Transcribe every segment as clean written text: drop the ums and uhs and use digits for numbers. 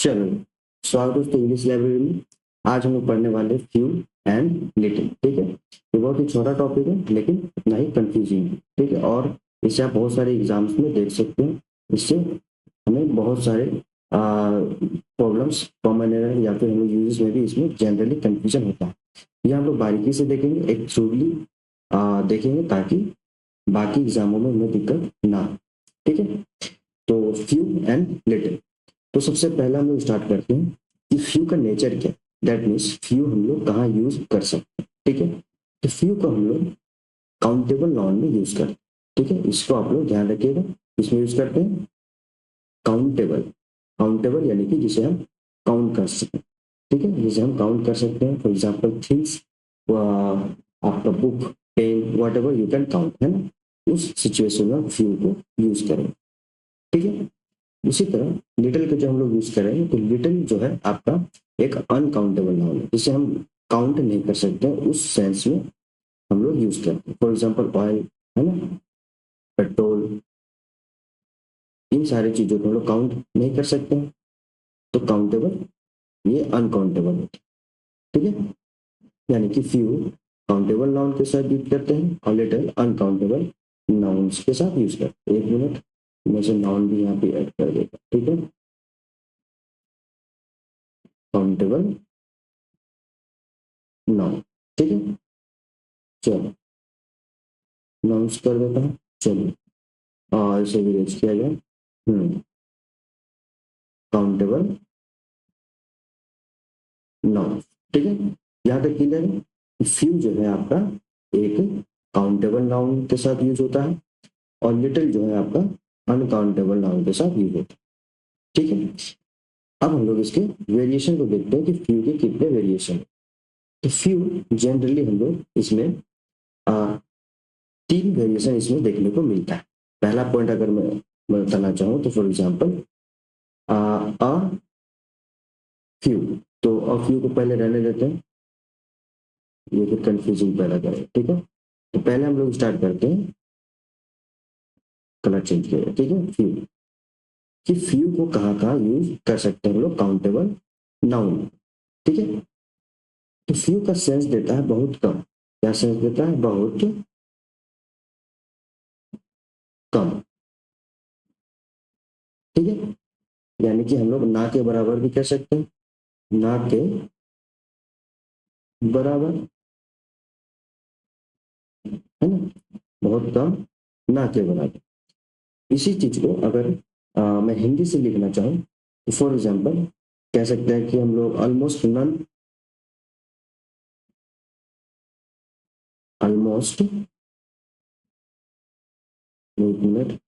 चलो, स्वागत है दोस्तों इंग्लिश लाइब्रेरी में। आज हम लोग पढ़ने वाले फ्यू एंड लिटिल। ठीक है, ये बहुत ही छोटा टॉपिक है लेकिन उतना ही कंफ्यूजिंग है। ठीक है, और इससे आप बहुत सारे एग्जाम्स में देख सकते हैं। इससे हमें बहुत सारे प्रॉब्लम्स, कॉमन एरर या फिर हमें यूजेस में भी इसमें जनरली कंफ्यूजन होता है। ये हम लोग बारीकी से देखेंगे, एक थ्रूली देखेंगे ताकि बाकी एग्जामों में हमें दिक्कत ना हो। ठीक है, तो फ्यू एंड लिटिल। तो सबसे पहला हम लोग स्टार्ट करते हैं कि फ्यू का नेचर क्या है। दैट मीन्स फ्यू हम लोग कहाँ यूज कर सकते हैं। ठीक है, तो फ्यू को हम लोग काउंटेबल नाउन में यूज करते हैं। ठीक है, इसको आप लोग ध्यान रखिएगा। इसमें यूज करते हैं काउंटेबल। काउंटेबल यानी कि जिसे हम काउंट कर सकते हैं। ठीक है, जिसे हम काउंट कर सकते हैं। फॉर एग्जाम्पल थिंग्स, आपका book, pen, whatever you can count, है ना। उस सिचुएशन में फ्यू को यूज करें। ठीक है, उसी तरह लिटिल को जो हम लोग यूज कर रहे हैं, तो लिटिल जो है आपका एक अनकाउंटेबल नाउन है जिसे हम काउंट नहीं कर सकते। उस सेंस में हम लोग यूज करते हैं। फॉर एग्जाम्पल ऑयल, है ना, पेट्रोल, इन सारी चीजों को हम लोग काउंट नहीं कर सकते हैं, तो काउंटेबल, ये अनकाउंटेबल होता है। ठीक है, यानी कि फ्यू काउंटेबल नाउन के साथ यूज करते हैं और लिटिल अनकाउंटेबल नाउन्स के साथ यूज करते हैं। एक मिनट, मैं से नाउन भी यहाँ पे ऐड कर देता। ठीक है, काउंटेबल नाउन। ठीक है, चलो अनाउंस कर देता हूँ। चलिए, और इसे भी रेज किया जाए। Countable noun. ठीक है, यहाँ तक क्लियर है। फ्यू जो है आपका एक काउंटेबल नाउन के साथ यूज होता है और लिटिल जो है आपका अनकाउंटेबल नाउन के साथ यूज होता है। ठीक है, अब हम लोग इसके वेरिएशन को देखते हैं कि फ्यू के कितने वेरिएशन है। तो फ्यू जनरली हम लोग इसमें आ, 3 वेरिएशन इसमें देखने को मिलता है। पहला पॉइंट अगर मैं बताना चाहूँ तो फॉर एग्जाम्पल अ फ्यू, तो अ फ्यू को पहले रहने देते हैं, ये फिर कंफ्यूजिंग पैदा करें। ठीक है, तो पहले हम लोग स्टार्ट करते हैं, कलर चेंज किया। ठीक है, फ्यू, कि फ्यू को कहाँ कहाँ यूज कर सकते हैं हम लोग काउंटेबल नाउन। ठीक है, तो फ्यू का सेंस देता है बहुत कम। क्या सेंस देता है? बहुत कम। ठीक है, यानी कि हम लोग ना के बराबर भी कह सकते हैं, ना के बराबर, है ना, बहुत कम, ना के बराबर। इसी चीज को अगर मैं हिंदी से लिखना चाहूँ तो फॉर एग्जाम्पल कह सकते हैं कि हम लोग ऑलमोस्ट नन, ऑलमोस्ट, एक मिनट,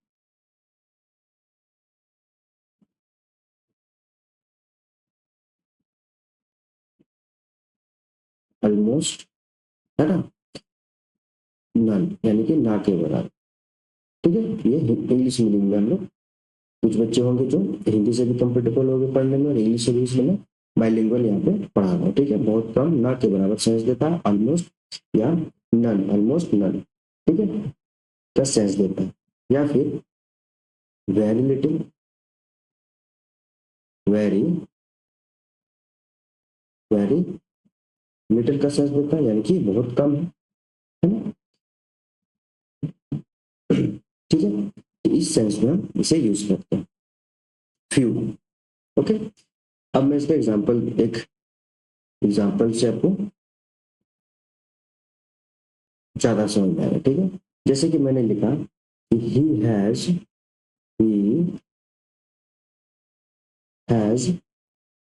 ऑलमोस्ट, है ना, नन यानी कि ना के बराबर। ठीक है, ये इंग्लिश मीडियम में हम लोग, कुछ बच्चे होंगे जो हिंदी से भी कंफर्टेबल हो गए पढ़ने में और इंग्लिश से भी, इसलिए मैं बाइलिंगुअल यहाँ पे पढ़ा रहा हूँ। ठीक है, बहुत कम, ना के बराबर सेंस देता है ऑलमोस्ट या नन, ऑलमोस्ट नन। ठीक है, क्या सेंस देता है, या फिर very little, very, very little का सेंस देता है, यानी कि बहुत कम है ना। ठीक है, तो इस सेंस में हम इसे यूज करते हैं फ्यू। ओके, अब मैं इसका एग्जांपल, एक एग्जांपल से आपको ज्यादा समझ में आएगा। ठीक है, जैसे कि मैंने लिखा कि he has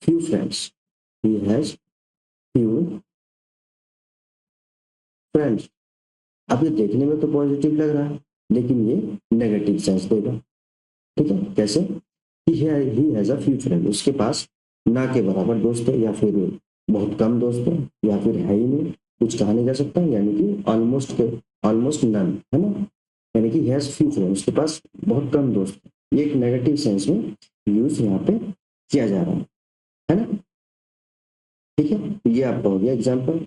few friends, he has few friends। अब ये देखने में तो पॉजिटिव लग रहा है लेकिन ये नेगेटिव सेंस देगा। ठीक है, कैसे? He has a few friend, उसके पास ना के बराबर दोस्त है, या फिर बहुत कम दोस्त है, या फिर है ही नहीं, कुछ कहा नहीं जा सकता, यानी कि ऑलमोस्ट के, ऑलमोस्ट नन, है ना, यानी कि हैज फ्यू फ्रेंड, उसके पास बहुत कम दोस्त है। ये एक नेगेटिव सेंस में यूज यहाँ पे किया जा रहा है ना। ठीक है, तो ये आपका हो गया एग्जाम्पल।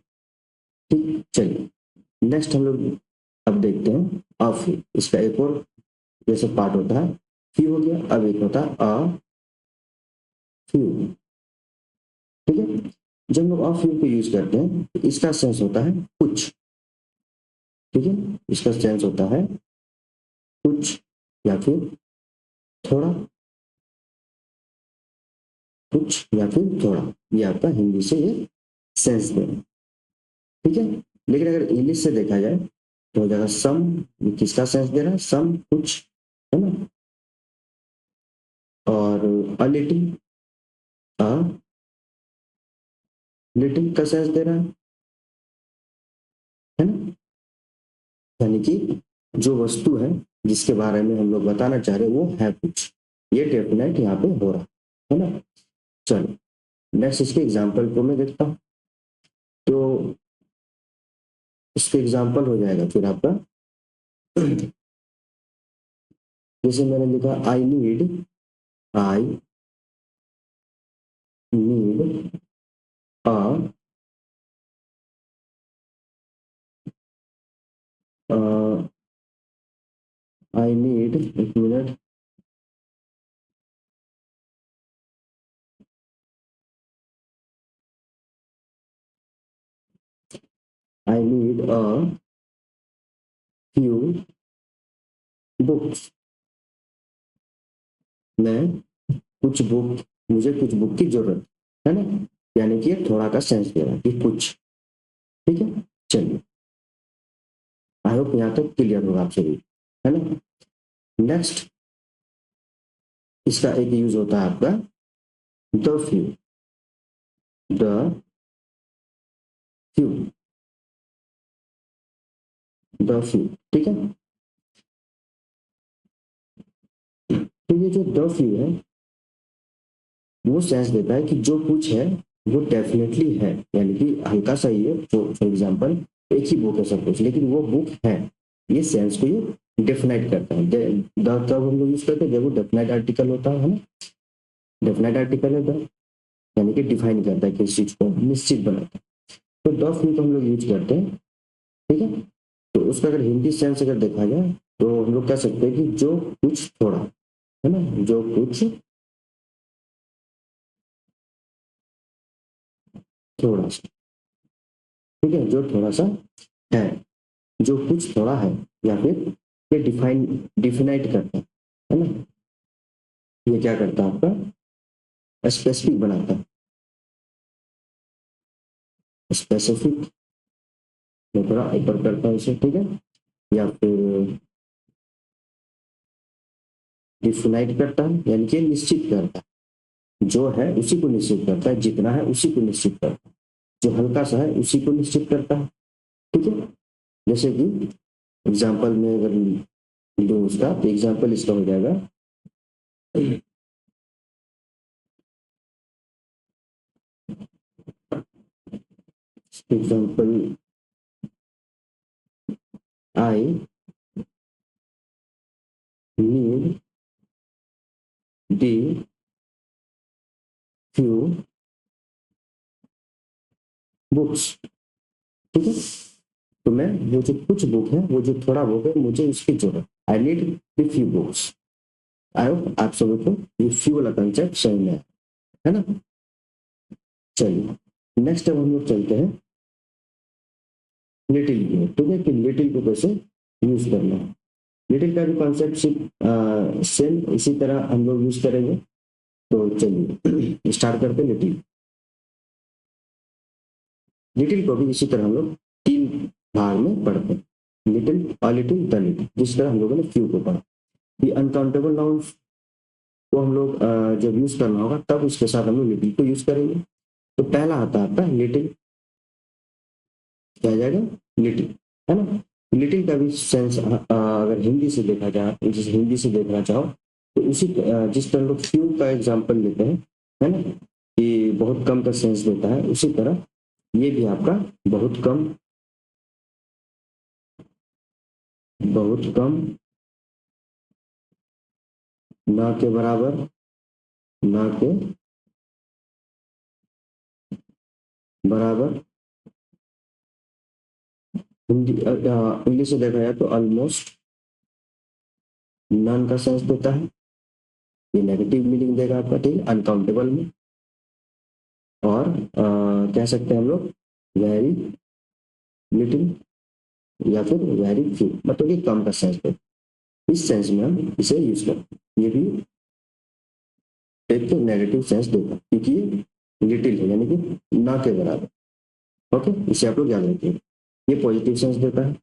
ठीक, चलिए नेक्स्ट हम लोग अब देखते हैं अ फ्यू। इसका एक और जैसे पार्ट होता है, फ्यू हो गया, अब एक होता है अ फ्यू, ठीक है। जब हम लोग अ फ्यू को यूज करते हैं तो इसका सेंस होता है कुछ, ठीक है, इसका सेंस होता है कुछ या फिर थोड़ा, कुछ या फिर थोड़ा, ये आपका हिंदी से ये सेंस दे, ठीक है। लेकिन अगर इंग्लिश से देखा जाए तो हो जाएगा सम, किसका सेंस दे रहा है, सम कुछ, है ना। और अ लिटिल, अ लिटिल का सेंस दे रहा है ना। यानी कि जो वस्तु है जिसके बारे में हम लोग बताना चाह रहे हैं वो है कुछ, ये डेफिनेट यहाँ पे हो रहा है ना। चलो नेक्स्ट इसके एग्जाम्पल को मैं देखता हूँ। तो इसके एग्जाम्पल हो जाएगा फिर आपका जैसे मैंने लिखा I need a I need, एक मिनट, I need a few books, मैं कुछ बुक, मुझे कुछ बुक की जरूरत है ना। यानी कि ये थोड़ा का सेंस दे रहा है कि कुछ, ठीक है। चलिए, आई होप यहाँ तक क्लियर होगा आप सभी, है ना। नेक्स्ट इसका एक यूज होता है आपका the few, the few, the few, ठीक है। तो ये जो द फ्यू है वो सेंस देता है कि जो कुछ है वो डेफिनेटली है, यानी कि हल्का सा ही है, फॉर एग्जाम्पल एक ही बुक है सब कुछ, लेकिन वो बुक है, ये सेंस को ये डेफिनाइट करता है। द तब हम लोग यूज करते हैं जब वो डेफिनाइट आर्टिकल होता है ना, डेफिनाइट आर्टिकल है द, यानी कि डिफाइन करता है किसी चीज को, निश्चित बनाता है। तो द फ्यू को हम लोग यूज करते हैं, ठीक है। तो उसका अगर हिंदी सेंस अगर देखा जाए तो हम लोग कह सकते हैं कि जो कुछ थोड़ा, है ना, जो कुछ थोड़ा सा, ठीक है, जो थोड़ा सा है, जो कुछ थोड़ा है, या फिर ये डिफाइनाइट करता है ना, ये क्या करता है आपका स्पेसिफिक बनाता है, स्पेसिफिक, मैं थोड़ा ऊपर करता हूँ इसे, ठीक है, या फिर डिफाइनाइट करता है, यानी कि निश्चित करता है, जो है उसी को निश्चित करता है, जितना है उसी को निश्चित करता है, जो हल्का सा है उसी को निश्चित करता है, ठीक है। जैसे कि एग्जाम्पल में अगर दूं उसका, तो एग्जाम्पल इसका हो जाएगा example I need D few books, ठीक है। तो मैं वो जो कुछ बुक है, वो जो थोड़ा बुक है, मुझे उसकी जरूरत, I need the few books. I hope आप सभी को ये फ्यू वाला कंसेप्ट समझ में आया, है ना। चलिए नेक्स्ट अब हम लोग चलते हैं लिटिल की, ठीक है, कि लिटिल को कैसे यूज करना है। लिटिल का भी कॉन्सेप्ट सेम इसी तरह हम लोग यूज करेंगे। तो चलिए स्टार्ट करते हैं लिटिल। लिटिल को भी इसी तरह हम लोग तीन भाग में पढ़ते हैं, little, a little, the little, जिस तरह हम लोगों ने फ्यू को पढ़ा। ये अनकाउंटेबल नाउन्स को हम लोग जब यूज करना होगा तब उसके साथ हम लोग लिटिल को यूज करेंगे। तो पहला आता है आपका लिटिल, क्या आ जाएगा, लिटिल, है ना। लिटिल का भी सेंस अगर हिंदी से देखा जाए, जैसे हिंदी से देखना चाहो तो उसी जिस तरह लोग फ्यू का एग्जाम्पल लेते हैं, है ना, कि बहुत कम का सेंस देता है, उसी तरह ये भी आपका बहुत कम, बहुत कम, ना के बराबर, ना के बराबर, हिंदी इंग्लिश से देखा जाए तो ऑलमोस्ट नन का सेंस देता है, ये नेगेटिव मीनिंग देगा आपका, ठीक है, अनकाउंटेबल में। और कह सकते हैं हम लोग वेरी लिटिल या फिर वेरी फ्यू, मतलब कि कम का सेंस है। इस सेंस में हम इसे यूज करते हैं। ये भी एक नेगेटिव सेंस देगा क्योंकि ये लिटिल है, यानी कि ना के बराबर। ओके, इसे आप लोग याद रखिए। ये पॉजिटिव सेंस देता है।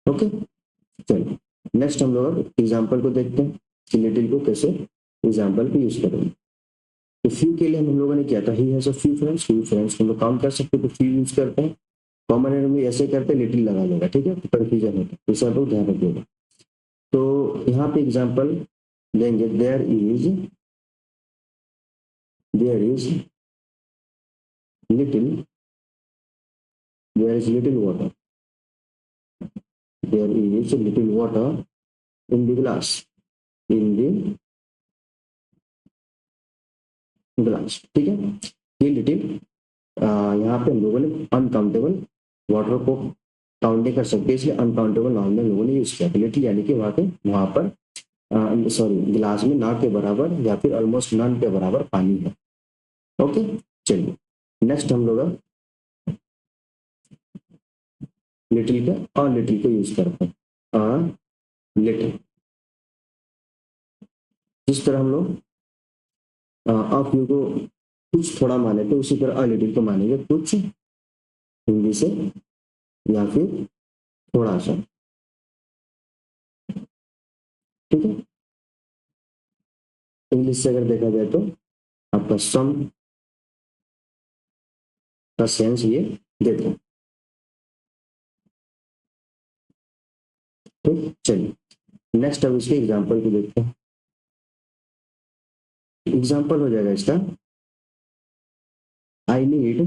ओके, चलिए नेक्स्ट हम लोग एग्जाम्पल को देखते हैं कि लिटिल को कैसे एग्जाम्पल पे यूज करेंगे। तो फ्यू के लिए हम लोगों ने किया था he has a few friends हम लोग काउंट कर सकते हैं, तो फ्यू यूज करते हैं। कॉमन एरर में ऐसे करते हैं, लिटिल लगा लेगा, ठीक है, तो कंफ्यूजन होता है, इसे आप लोग ध्यान रखिएगा। तो यहाँ पे एग्जाम्पल देंगे, there is little there is little water there is little water in the glass in the glass, ठीक है। ये लिटिल यहाँ पे हम लोगों ने अनकाउंटेबल वाटर को काउंट नहीं कर सकते, इसलिए अनकाउंटेबल नाउन में लोगों ने यूज किया लिटिल, यानी कि वहां पर सॉरी गिलास में ना के बराबर या फिर ऑलमोस्ट नन के बराबर पानी है। ओके, चलिए नेक्स्ट हम लोग लिटिल का और लिटिल को यूज करते हैं। लिटिल जिस तरह हम लोग ऑफ यू को कुछ थोड़ा माने थे, उसी तरह लिटिल को मानेंगे कुछ हिंदी से या फिर थोड़ा सा, ठीक है। इंग्लिश से अगर देखा जाए तो आपका सम का सेंस ये देते हैं। ठीक, चलिए नेक्स्ट अब इसके एग्जाम्पल को देखते हैं। एग्जाम्पल हो जाएगा इसका, आई need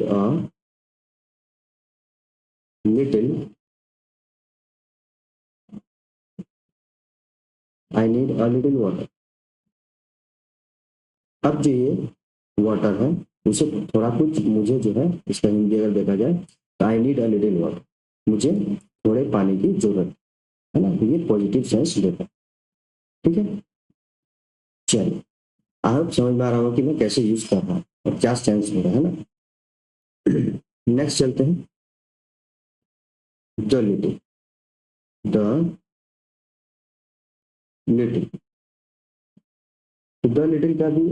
a little I need a little water. अब जो ये वाटर है उसे थोड़ा कुछ मुझे जो है, इसका हिंदी अगर देखा जाए तो आई नीड अ लिटिल वाटर, मुझे थोड़े पानी की जरूरत है ना, तो ये पॉजिटिव सेंस देता है, ठीक है। चलिए आई होप समझ में आ रहा होगा कि मैं कैसे यूज कर रहा हूँ और क्या सेंस हो रहा है ना। नेक्स्ट चलते हैं, the little the little the little का भी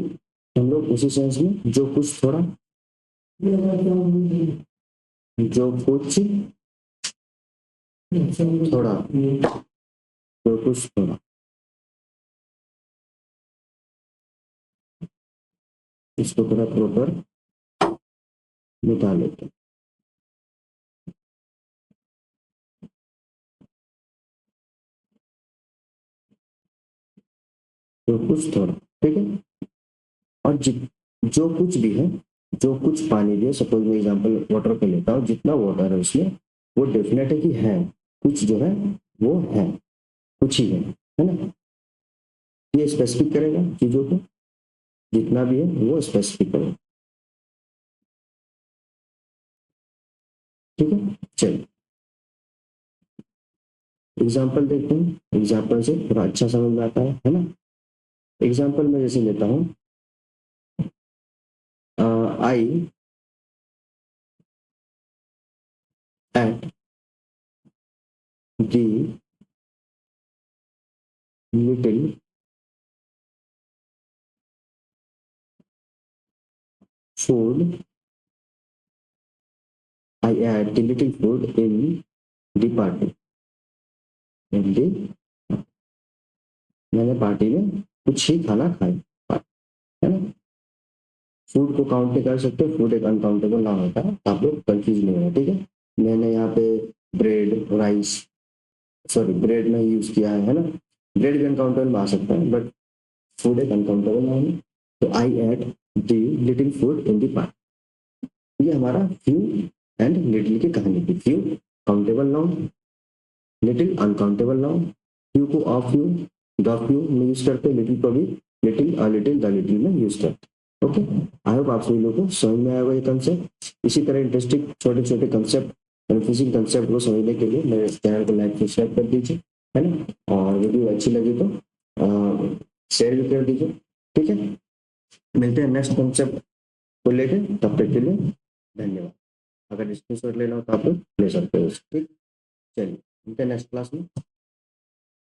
हम लोग उसी सेंस में जो कुछ थोड़ा, जो कुछ थोड़ा, जो कुछ थोड़ा, इसको थोड़ा प्रॉपर मिटा लेते हैं। जो कुछ थोड़ा, ठीक है। और जो कुछ भी है, जो कुछ पानी भी है, सपोज मैं एग्जांपल वाटर पे लेता हूँ, जितना वाटर है उसमें वो डेफिनेट है कि है, कुछ जो है वो है, कुछ ही है ना। ये स्पेसिफिक करेगा चीजों को, जितना भी है वो स्पेसिफिक करेगा, ठीक है। चलिए एग्जाम्पल देखते हैं, एग्जाम्पल से थोड़ा अच्छा समझ में आता है ना। एग्जाम्पल में जैसे लेता हूँ, I ate the little food I add the little food in the party in the मैंने पार्टी में कुछ ही खाना खाया, है ना। फूड को काउंट नहीं कर सकते, फूड एक अनकाउंटेबल नाम होता है, आप लोग कंफ्यूज नहीं हो, ठीक है। मैंने यहाँ पे ब्रेड राइस सॉरी ब्रेड में यूज किया है ना। ब्रेड भी अनकाउंटेबल में आ सकता है, बट फूड एक अनकाउंटेबल नाम है। तो I add the little food in the party, ये हमारा फ्यू एंड लिटिल की कहानी थी। Few countable noun, little uncountable noun, few को ऑफ फ्यू द फ्यू में यूज करते, लिटिल को भी little a little the little में यूज करते। ओके, आई होप आप सभी लोगों को समझ में आया होगा ये कंसेप्ट। इसी तरह इंटरेस्टिंग छोटे छोटे कंसेप्ट, कन्फ्यूजिंग कंसेप्ट को समझने के लिए मेरे चैनल को लाइक सब्सक्राइब कर दीजिए, है ना। और वीडियो अच्छी लगी तो शेयर भी कर दीजिए। ठीक है, मिलते हैं नेक्स्ट कॉन्सेप्ट को लेके, तब तक के लिए धन्यवाद। अगर स्क्रीनशॉट लेना हो तो आप लोग ले सकते हो, ठीक, चलिए मिलते हैं नेक्स्ट क्लास में।